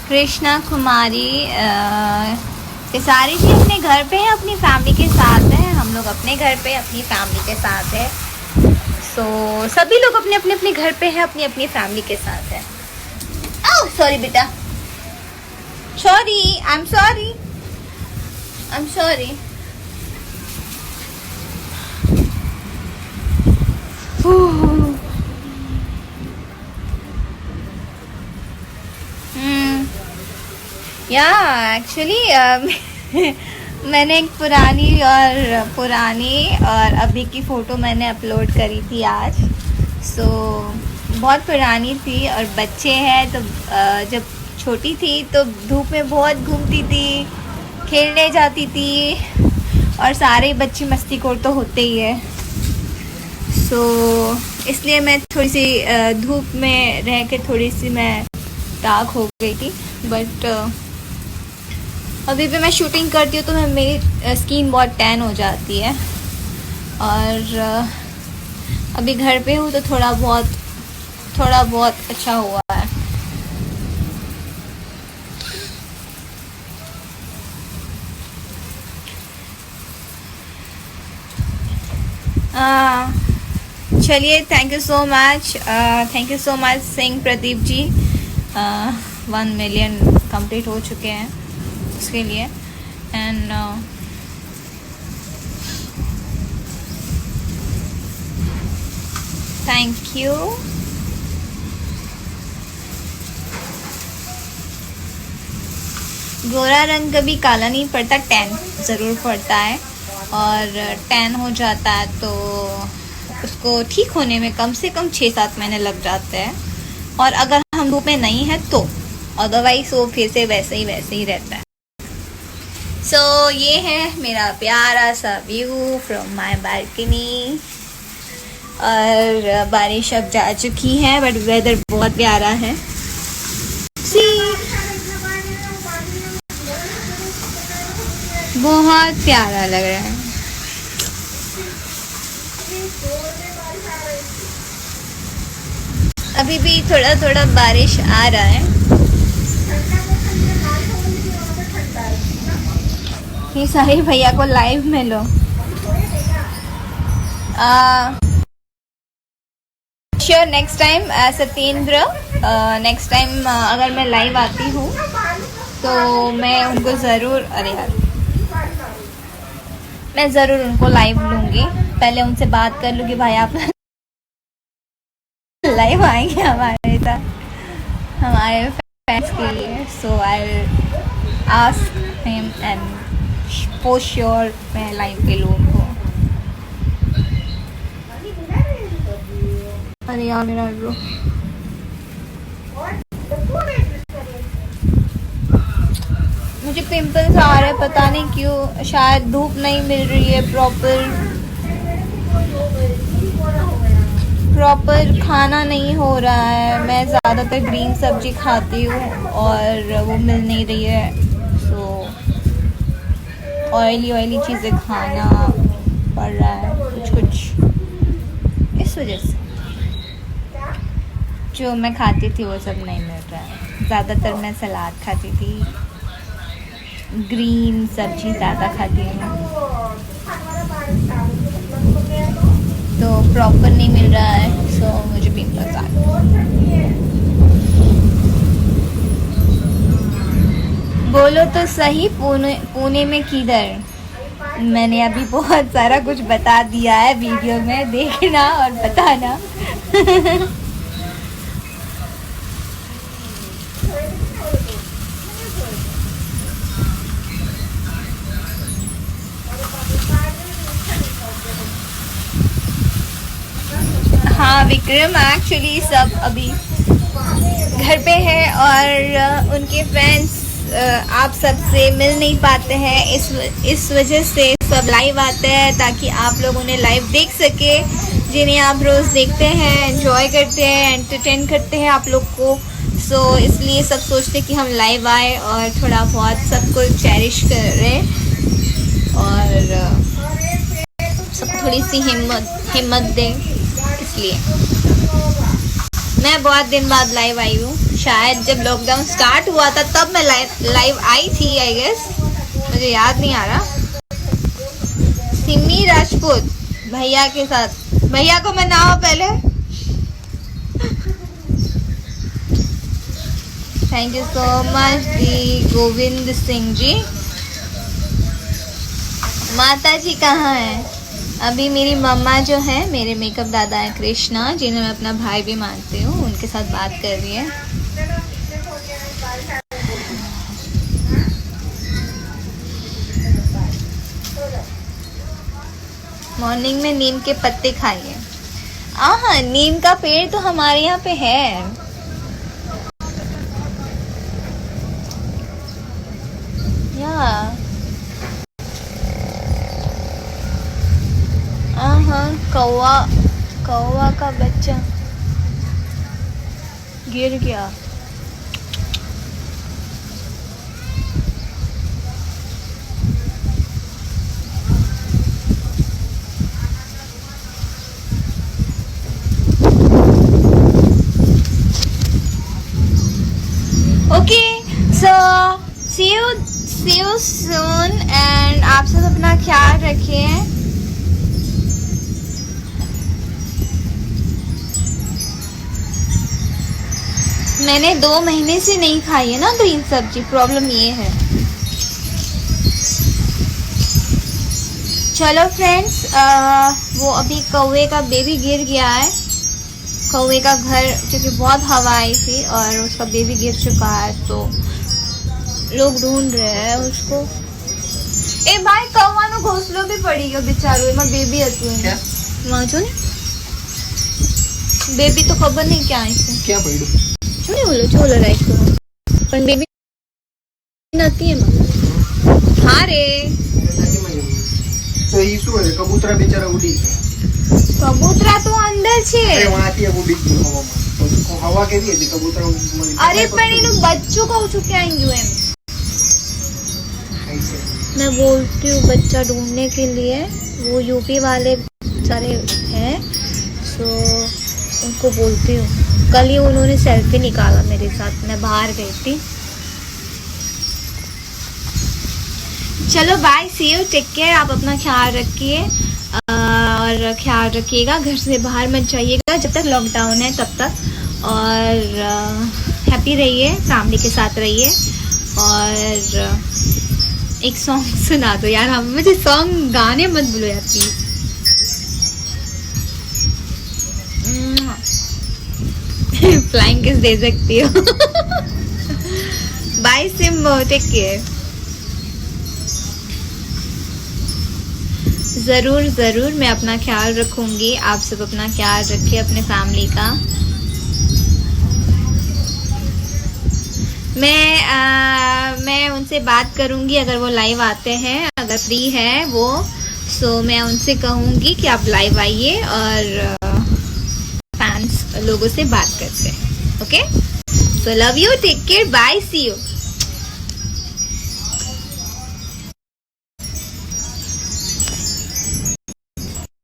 कृष्णा कुमारी ये सारी चीज़ अपने घर पे है, अपनी फैमिली के साथ है। हम लोग अपने घर पे अपनी फैमिली के साथ है। सो सभी लोग अपने अपने अपने घर पे हैं, अपनी अपनी फैमिली के साथ है। ओह सॉरी बेटा, sorry, I am sorry, I am sorry. या एक्चुअली मैंने एक पुरानी और अभी की फ़ोटो मैंने अपलोड करी थी आज। सो बहुत पुरानी थी और बच्चे हैं तो जब छोटी थी तो धूप में बहुत घूमती थी, खेलने जाती थी और सारे बच्चे मस्तीखोर तो होते ही है। सो इसलिए मैं थोड़ी सी धूप में रह के थोड़ी सी मैं डार्क हो गई थी। बट अभी भी मैं शूटिंग करती हूँ तो मेरी स्किन बहुत टैन हो जाती है। और अभी घर पे हूँ तो थोड़ा बहुत अच्छा हुआ है। चलिए, thank you so much Singh Pradeep ji. 1 million complete हो चुके हैं उसके लिए। And thank you. गोरा रंग कभी काला नहीं पड़ता, टैन ज़रूर पड़ता है। और टैन हो जाता है तो उसको ठीक होने में कम से कम 6-7 महीने लग जाते हैं। और अगर हम धूप में नहीं है तो अदरवाइज वो फिर से वैसे ही रहता है। सो ये है मेरा प्यारा सा व्यू फ्रॉम माय बालकनी। और बारिश अब जा चुकी है बट वेदर बहुत प्यारा है। बहुत प्यारा लग रहा है। अभी भी थोड़ा बारिश आ रहा है। ये साहिल भैया को लाइव में लो। Sure next time Satyendra, next time अगर मैं लाइव आती हूँ तो मैं उनको ज़रूर, अरे यार, मैं ज़रूर उनको लाइव लूँगी। पहले उनसे बात कर लूँगी, भाई आप लाइव आएंगे हमारे फैंस के लिए। So I ask him and for sure मैं लाइव के लोगों को। अरे यार मेरा ब्रो, मुझे पिंपल्स आ रहे हैं, पता नहीं क्यों। शायद धूप नहीं मिल रही है प्रॉपर खाना नहीं हो रहा है। मैं ज़्यादातर ग्रीन सब्जी खाती हूँ और वो मिल नहीं रही है। सो ऑयली चीज़ें खाना पड़ रहा है कुछ इस वजह से। जो मैं खाती थी वो सब नहीं मिल रहा है। ज़्यादातर मैं सलाद खाती थी, ग्रीन सब्जी ज़्यादा खाती हूँ, तो प्रॉपर नहीं मिल रहा है। सो मुझे पिंपल्स आ रहे। बोलो तो सही, पुणे में किधर? मैंने अभी बहुत सारा कुछ बता दिया है वीडियो में, देखना और बताना। हाँ विक्रम, एक्चुअली सब अभी घर पे है और उनके फ्रेंड्स आप सबसे मिल नहीं पाते हैं। इस वजह से सब लाइव आते हैं ताकि आप लोग उन्हें लाइव देख सके, जिन्हें आप रोज़ देखते हैं, एंजॉय करते हैं, एंटरटेन करते हैं आप लोग को। सो इसलिए सब सोचते कि हम लाइव आए और थोड़ा बहुत सबको चेरिश करें और सब थोड़ी सी हिम्मत दें। इसलिए मैं बहुत दिन बाद लाइव आई हूँ, शायद जब लॉकडाउन स्टार्ट हुआ था तब मैं लाइव आई थी आई गेस, मुझे याद नहीं आ रहा। सिमी राजपूत भैया के साथ, भैया को मनाओ पहले। थैंक यू सो मच दी गोविंद सिंह जी। माता जी कहाँ है? अभी मेरी मम्मा जो है, मेरे मेकअप दादा है कृष्णा, जिन्हें मैं अपना भाई भी मानती हूँ, उनके साथ बात कर रही है। मॉर्निंग में नीम के पत्ते खाइए। हाँ, नीम का पेड़ तो हमारे यहाँ पे है। या हाँ, कौवा का बच्चा गिर गया। Okay, so see you soon and आप सब अपना ख्याल रखिए। मैंने 2 महीने से नहीं खाई है ना ग्रीन सब्जी, प्रॉब्लम ये है। चलो फ्रेंड्स, वो अभी कौवे का बेबी गिर गया है। कौवे का घर, क्योंकि बहुत हवा आई थी और उसका बेबी गिर चुका है, तो लोग ढूंढ रहे हैं उसको। ए भाई, कौवा नो घोंसलो भी पड़ी गयो बेचारो, एमा बेबी હતું क्या वहां जो ने बेबी तो खबर नहीं क्या है से क्या पड़્યું શું બોલો ચોલો રાખો પણ બેબી નથી એમાં। હા રે, તો ઈ શું છે? કબૂતરા બિચારા ઉડી ગયા। કબૂતરા તો અંદર છે, એ વાંથી ઉડી ગયું હવામાં। તો હવા કેવી હતી? કબૂતરા અરે પણ એનું બચ્ચું કહું છું ક્યાં ગયું એમ। मैं बोलती हूँ बच्चा ढूंढने के लिए, वो यूपी वाले सारे हैं, सो उनको बोलती हूँ। कल ही उन्होंने सेल्फी निकाला मेरे साथ, मैं बाहर गई थी। चलो bye, see you, take care. आप अपना ख्याल रखिए और ख्याल रखिएगा, घर से बाहर मत जाइएगा जब तक लॉकडाउन है तब तक। और हैप्पी रहिए, फैमिली के साथ रहिए। और एक सॉन्ग सुना दो यार, हम मुझे सॉन्ग गाने मत बोलो यार प्लीज। फ्लाइंग किस दे सकती हो। Bye Simbo, take care. जरूर जरूर मैं अपना ख्याल रखूंगी, आप सब अपना ख्याल रखिए अपने फैमिली का। मैं उनसे बात करूंगी अगर वो लाइव आते हैं, अगर फ्री है वो, सो मैं उनसे कहूंगी कि आप लाइव आइए और फैंस लोगों से बात करते हैं। Okay, so love you, take care, bye, see you.